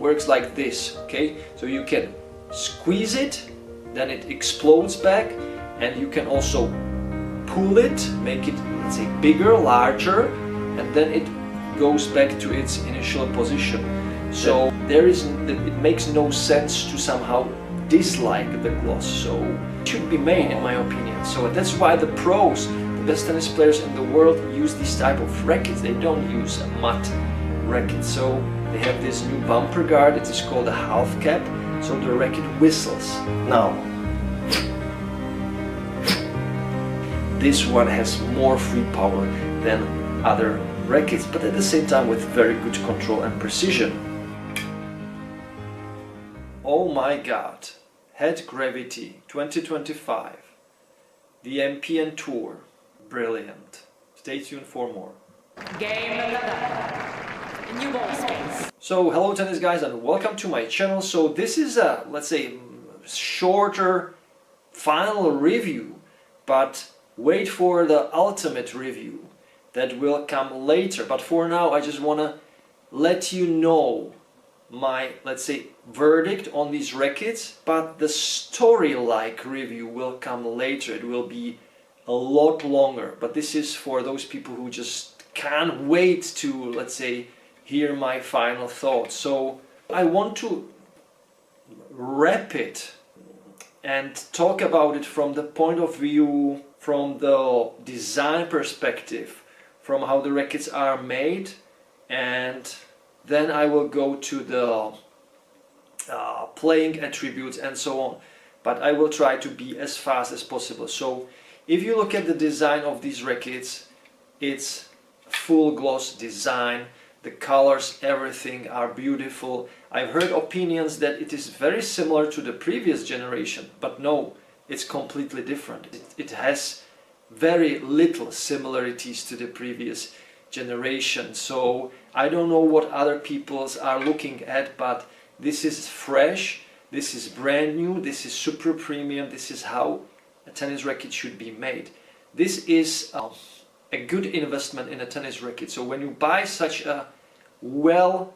works like this, okay? So you can squeeze it, then it explodes back, and you can also pull it, make it, let's say, bigger, larger, and then it goes back to its initial position. So it makes no sense to somehow dislike the gloss. So it should be made, in my opinion. So that's why the pros, the best tennis players in the world, use this type of rackets. They don't use a matte racket. So they have this new bumper guard. It is called a half cap. So the racket whistles. Now, this one has more free power than other rackets, but at the same time with very good control and precision. Oh my god, Head Gravity 2025, the MPN Tour, brilliant. Stay tuned for more. Game 11, new ball space. So hello tennis guys and welcome to my channel. So this is a, let's say, shorter final review, but wait for the ultimate review that will come later. But for now I just want to let you know my, let's say, verdict on these rackets, but the story-like review will come later. It will be a lot longer, but this is for those people who just can't wait to, let's say, hear my final thoughts. So I want to wrap it and talk about it from the point of view, from the design perspective, from how the rackets are made, and then I will go to the playing attributes and so on. But I will try to be as fast as possible. So if you look at the design of these rackets, it's full gloss design. The colors, everything are beautiful. I've heard opinions that it is very similar to the previous generation, but no, it's completely different. It has very little similarities to the previous generation. So I don't know what other peoples are looking at, but this is fresh, this is brand new, this is super premium, this is how a tennis racket should be made. This is a good investment in a tennis racket. So when you buy such a well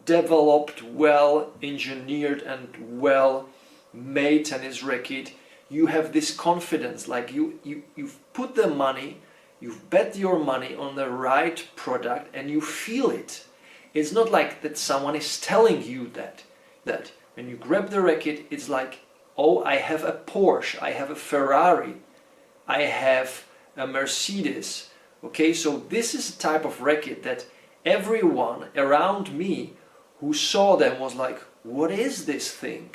developed, well engineered and well made tennis racket, you have this confidence, like you've put the money, you've bet your money on the right product and you feel it. It's not like that someone is telling you that when you grab the racket, it's like, oh, I have a Porsche, I have a Ferrari, I have a Mercedes. Okay, so this is a type of racket that everyone around me who saw them was like, what is this thing?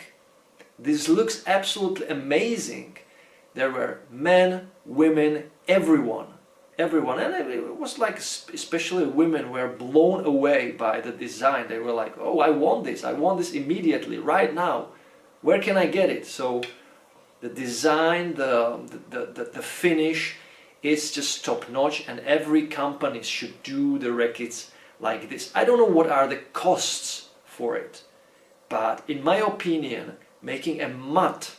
This looks absolutely amazing. There were men, women, everyone, and it was like, especially women were blown away by the design. They were like, oh, I want this immediately, right now. Where can I get it? So the design, the finish is just top notch, and every company should do the rackets like this. I don't know what are the costs for it, but in my opinion, making a matte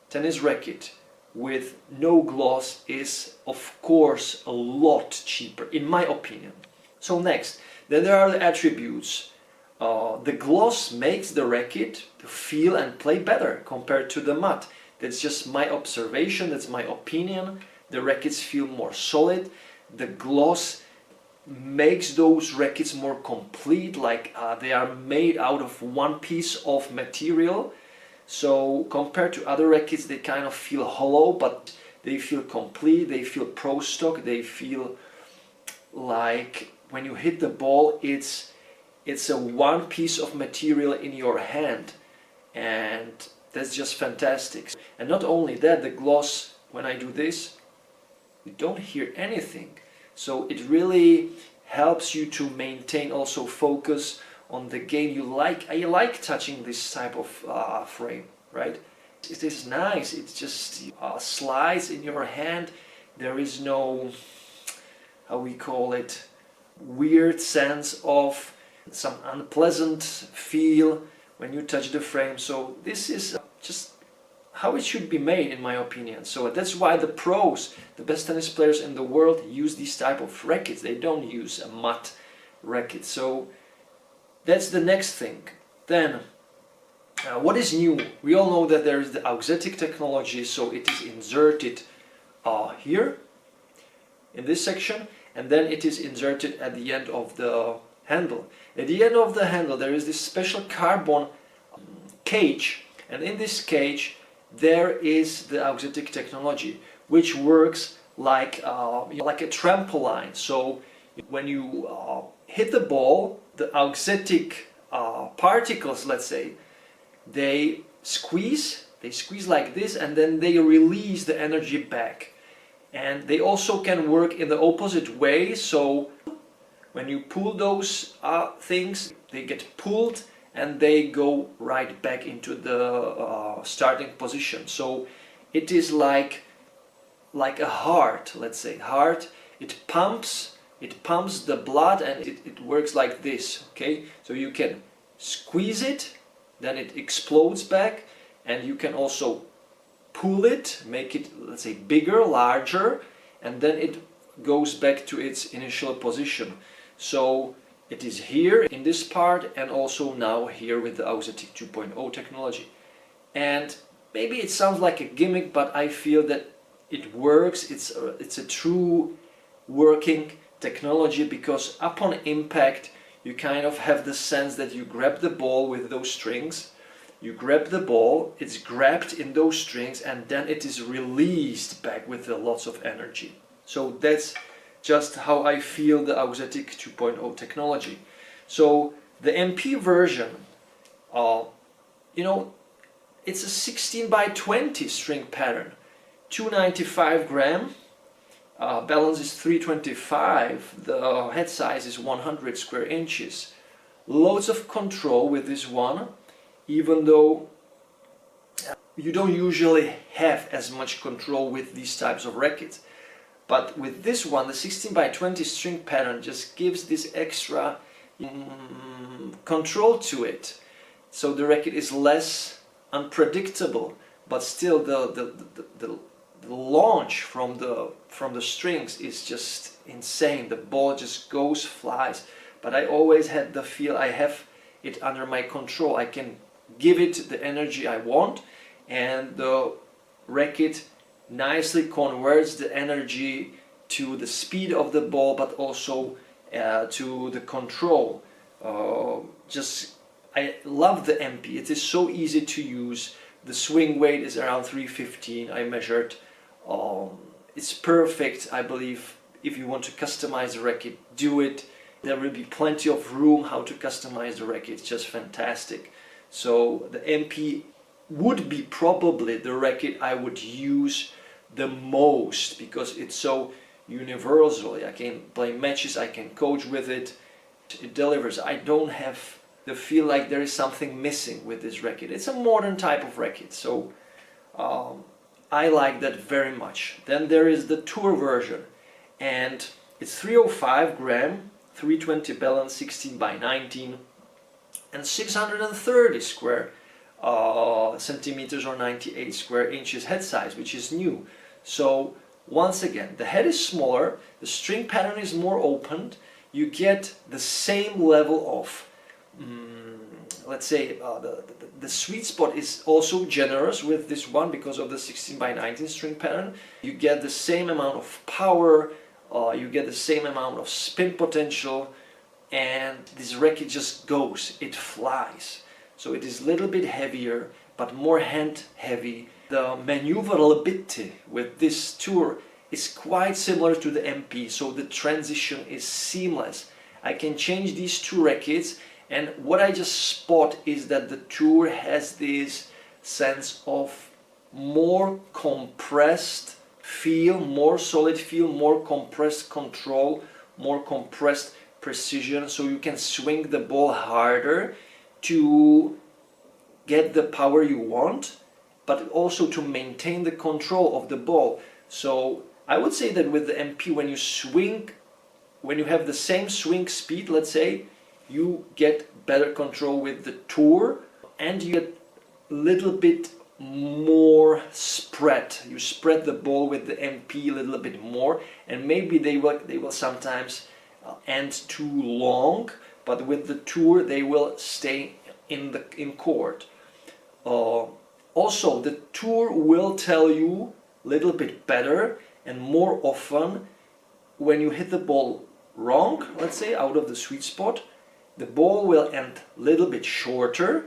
tennis racket with no gloss is of course a lot cheaper, in my opinion. So next, then there are the attributes. The gloss makes the racket feel and play better compared to the matte. That's just my observation, that's my opinion. The rackets feel more solid. The gloss makes those rackets more complete, like they are made out of one piece of material. So compared to other rackets, they kind of feel hollow, but they feel complete, they feel pro stock, they feel like when you hit the ball, it's a one piece of material in your hand, and that's just fantastic. And not only that, the gloss, when I do this, you don't hear anything. So it really helps you to maintain also focus on the game. I like touching this type of frame, right? It is nice. It just slides in your hand. There is no, how we call it, weird sense of some unpleasant feel when you touch the frame. So this is just how it should be made, in my opinion. So that's why the pros, the best tennis players in the world, use these type of rackets. They don't use a matte racket. So that's the next thing. Then, what is new? We all know that there is the Auxetic technology, so it is inserted here in this section, and then it is inserted at the end of the handle. At the end of the handle there is this special carbon cage, and in this cage there is the Auxetic technology, which works like a trampoline. So when you hit the ball, the Auxetic particles, let's say, they squeeze like this, and then they release the energy back. And they also can work in the opposite way, so when you pull those things, they get pulled and they go right back into the starting position. So it is like a heart, let's say. Heart, it pumps the blood, and it works like this, okay? So you can squeeze it, then it explodes back, and you can also pull it, make it, let's say, bigger, larger, and then it goes back to its initial position. So it is here in this part, and also now here with the Auxetic 2.0 technology. And maybe it sounds like a gimmick, but I feel that it works. It's a true working technology, because upon impact you kind of have the sense that you grab the ball with those strings. You grab the ball, it's grabbed in those strings, and then it is released back with lots of energy. So that's just how I feel the Auxetic 2.0 technology. So the MP version, you know, it's a 16 by 20 string pattern, 295 gram, balance is 325, the head size is 100 square inches. Loads of control with this one, even though you don't usually have as much control with these types of rackets. But with this one, the 16 by 20 string pattern just gives this extra control to it. So the racket is less unpredictable, but still the launch from the strings is just insane. The ball just goes, flies. But I always had the feel I have it under my control. I can give it the energy I want, and the racket nicely converts the energy to the speed of the ball, but also to the control. I love the MP. It is so easy to use. The swing weight is around 315. I measured. It's perfect, I believe. If you want to customize the racket, do it. There will be plenty of room how to customize the racket. It's just fantastic. So the MP would be probably the racket I would use the most, because it's so universal. I can play matches, I can coach with it, it delivers. I don't have the feel like there is something missing with this racket. It's a modern type of racket, so I like that very much. Then there is the tour version, and it's 305 gram, 320 balance, 16 by 19, and 630 square centimeters or 98 square inches head size, which is new. So once again, the head is smaller, the string pattern is more opened, you get the same level of, let's say, the sweet spot is also generous with this one because of the 16 by 19 string pattern. You get the same amount of power, you get the same amount of spin potential, and this racket just goes, it flies. So it is a little bit heavier, but more hand heavy. The manooovrlbity with this tour is quite similar to the MP, so the transition is seamless. I can change these two rackets, and what I just spot is that the tour has this sense of more compressed feel, more solid feel, more compressed control, more compressed precision, so you can swing the ball harder to get the power you want, but also to maintain the control of the ball. So I would say that with the MP, when you swing, when you have the same swing speed, let's say, you get better control with the tour, and you get a little bit more spread. You spread the ball with the MP a little bit more, and maybe they will sometimes end too long, but with the tour they will stay in court. Also, the tour will tell you a little bit better and more often when you hit the ball wrong, let's say out of the sweet spot, the ball will end a little bit shorter,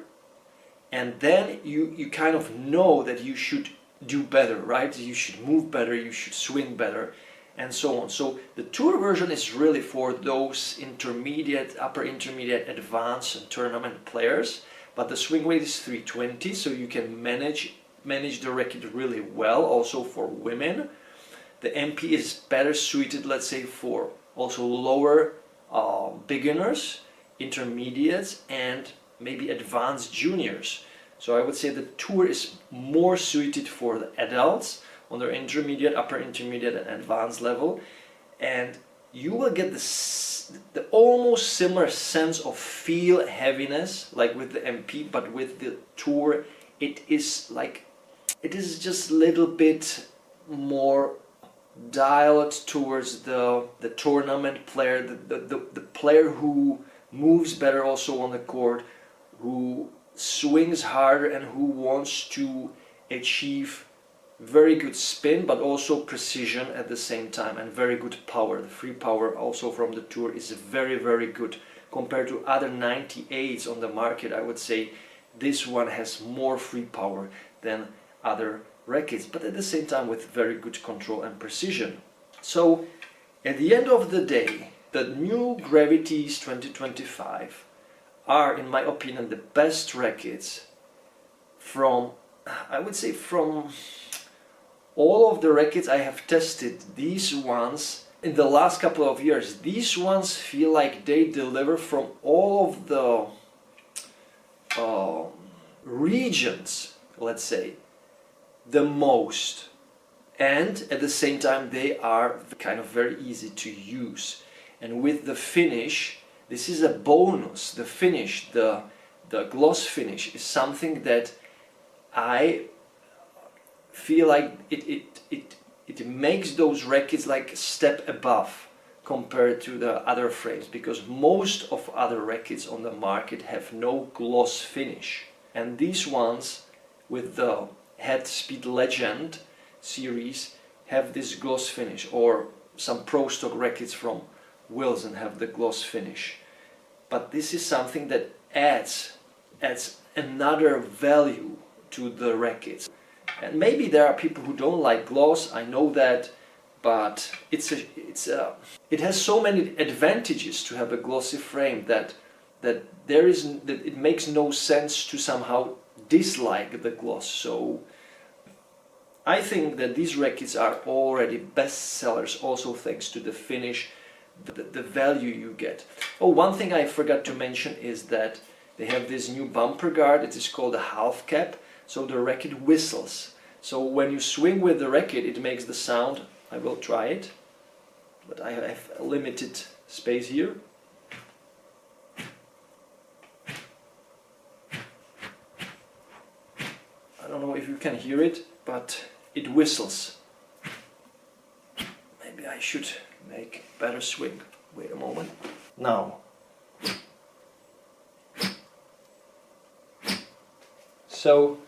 and then you kind of know that you should do better, right? You should move better, you should swing better, and so on. So the tour version is really for those intermediate, upper intermediate, advanced and tournament players, but the swing weight is 320, so you can manage the racket really well, also for women. The MP is better suited, let's say, for also lower beginners, intermediates, and maybe advanced juniors. So I would say the tour is more suited for the adults on their intermediate, upper intermediate, and advanced level, and you will get the almost similar sense of feel heaviness like with the MP, but with the tour it is just a little bit more dialed towards the tournament player, the player who moves better also on the court, who swings harder and who wants to achieve very good spin but also precision at the same time, and very good power. The free power also from the tour is very, very good compared to other 98s on the market. I would say this one has more free power than other rackets, but at the same time with very good control and precision. So at the end of the day, the new Gravities 2025 are, in my opinion, the best rackets from, I would say, from all of the rackets I have tested. These ones in the last couple of years, these ones feel like they deliver from all of the regions, let's say, the most, and at the same time they are kind of very easy to use. And with the finish, this is a bonus. The finish, the gloss finish is something that I feel like it makes those rackets like a step above compared to the other frames, because most of other rackets on the market have no gloss finish, and these ones with the Head Speed Legend series have this gloss finish, or some pro stock rackets from Wilson have the gloss finish. But this is something that adds another value to the rackets. And maybe there are people who don't like gloss, I know that, but it has so many advantages to have a glossy frame that it makes no sense to somehow dislike the gloss. So I think that these rackets are already best sellers, also thanks to the finish, the value you get. Oh, one thing I forgot to mention is that they have this new bumper guard. It is called a half cap, so the racket whistles. So when you swing with the racket, it makes the sound. I will try it, but I have a limited space here. I don't know if you can hear it, but it whistles. Maybe I should make better swing. Wait a moment. Now. So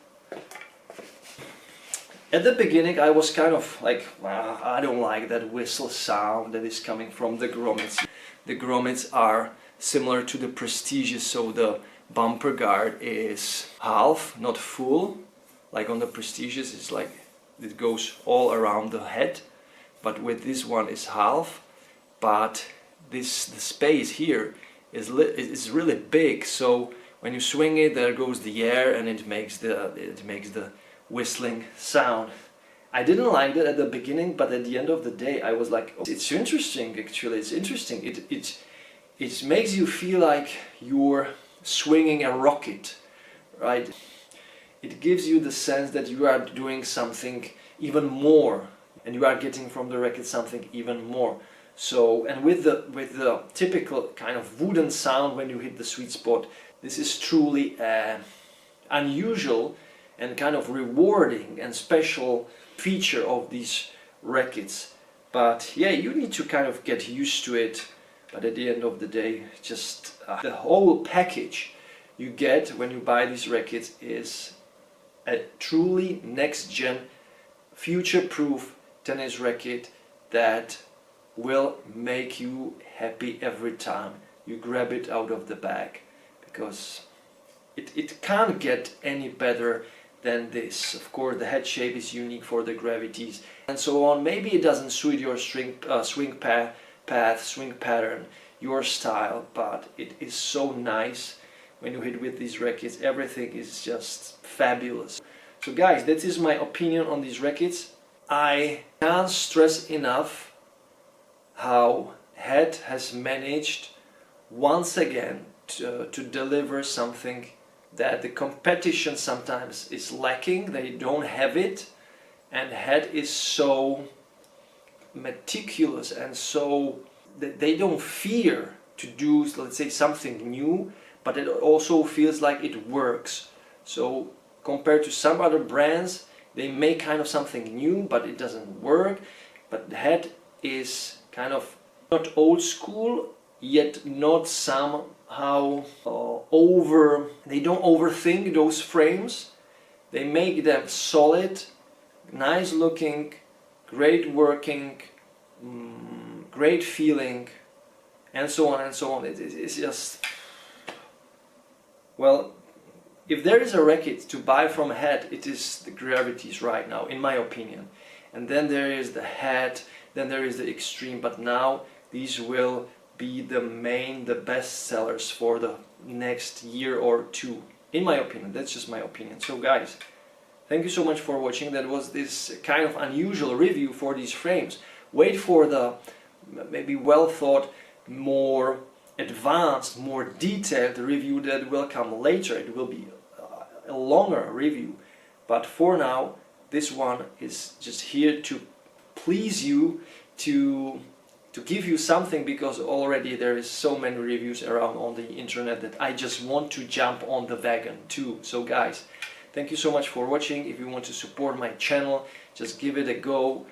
at the beginning I was kind of like, well, I don't like that whistle sound that is coming from the grommets. The grommets are similar to the Prestiges, so the bumper guard is half, not full. Like on the Prestiges, it's like it goes all around the head, but with this one is half. But the space here is really big, so when you swing it, there goes the air, and it makes the whistling sound. I didn't like that at the beginning, but at the end of the day, I was like, oh, it's interesting. Actually, it's interesting. It makes you feel like you're swinging a rocket, right? It gives you the sense that you are doing something even more, and you are getting from the racket something even more. So, and with the typical kind of wooden sound when you hit the sweet spot, this is truly unusual and kind of rewarding and special feature of these rackets. But yeah, you need to kind of get used to it. But at the end of the day, just the whole package you get when you buy these rackets is a truly next-gen, future-proof tennis racket that will make you happy every time you grab it out of the bag, because it can't get any better than this. Of course, the head shape is unique for the gravities and so on. Maybe it doesn't suit your swing path, swing pattern, your style, but it is so nice when you hit with these rackets. Everything is just fabulous. So guys, that is my opinion on these rackets. I can't stress enough how Head has managed once again to deliver something that the competition sometimes is lacking. They don't have it, and Head is so meticulous and so that they don't fear to do, let's say, something new, but it also feels like it works. So compared to some other brands, they make kind of something new but it doesn't work. But Head is kind of not old school, yet not somehow they don't overthink those frames. They make them solid, nice looking, great working, great feeling, and so on and so on. It's just, well, if there is a racket to buy from Head, it is the Gravities right now, in my opinion. And then there is the Head, then there is the Extreme, but now these will be the best sellers for the next year or two, in my opinion. That's just my opinion. So guys, thank you so much for watching. That was this kind of unusual review for these frames. Wait for the maybe well thought, more advanced, more detailed review that will come later. It will be a longer review, but for now this one is just here to please you, to give you something, because already there is so many reviews around on the internet that I just want to jump on the wagon too. So guys, thank you so much for watching. If you want to support my channel, just give it a go,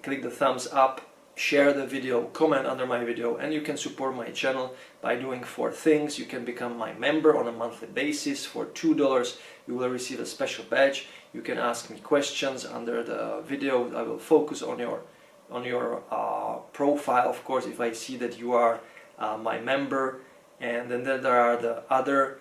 click the thumbs up, share the video, comment under my video, and you can support my channel by doing 4 things. You can become my member on a monthly basis. For $2 you will receive a special badge. You can ask me questions under the video. I will focus on your profile, of course, if I see that you are my member. And then there are the other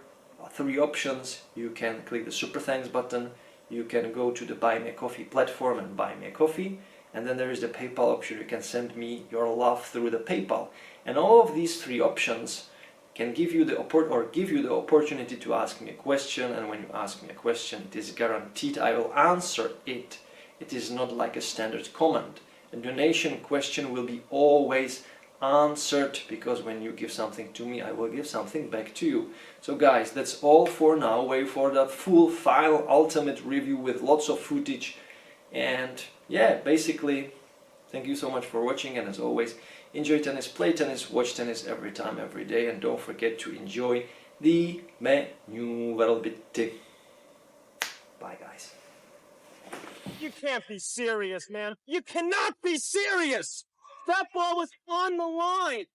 3 options. You can click the super thanks button, you can go to the buy me a coffee platform and buy me a coffee, and then there is the PayPal option. You can send me your love through the PayPal. And all of these 3 options can give you the opportunity to ask me a question, and when you ask me a question, it is guaranteed I will answer it. It is not like a standard comment. A donation question will be always answered, because when you give something to me, I will give something back to you. So guys, that's all for now. Wait for the full final ultimate review with lots of footage. And yeah, basically, thank you so much for watching, and as always, enjoy tennis, play tennis, watch tennis every time, every day, and don't forget to enjoy the manooovrlbity. Bye guys. You can't be serious, man. You cannot be serious! That ball was on the line!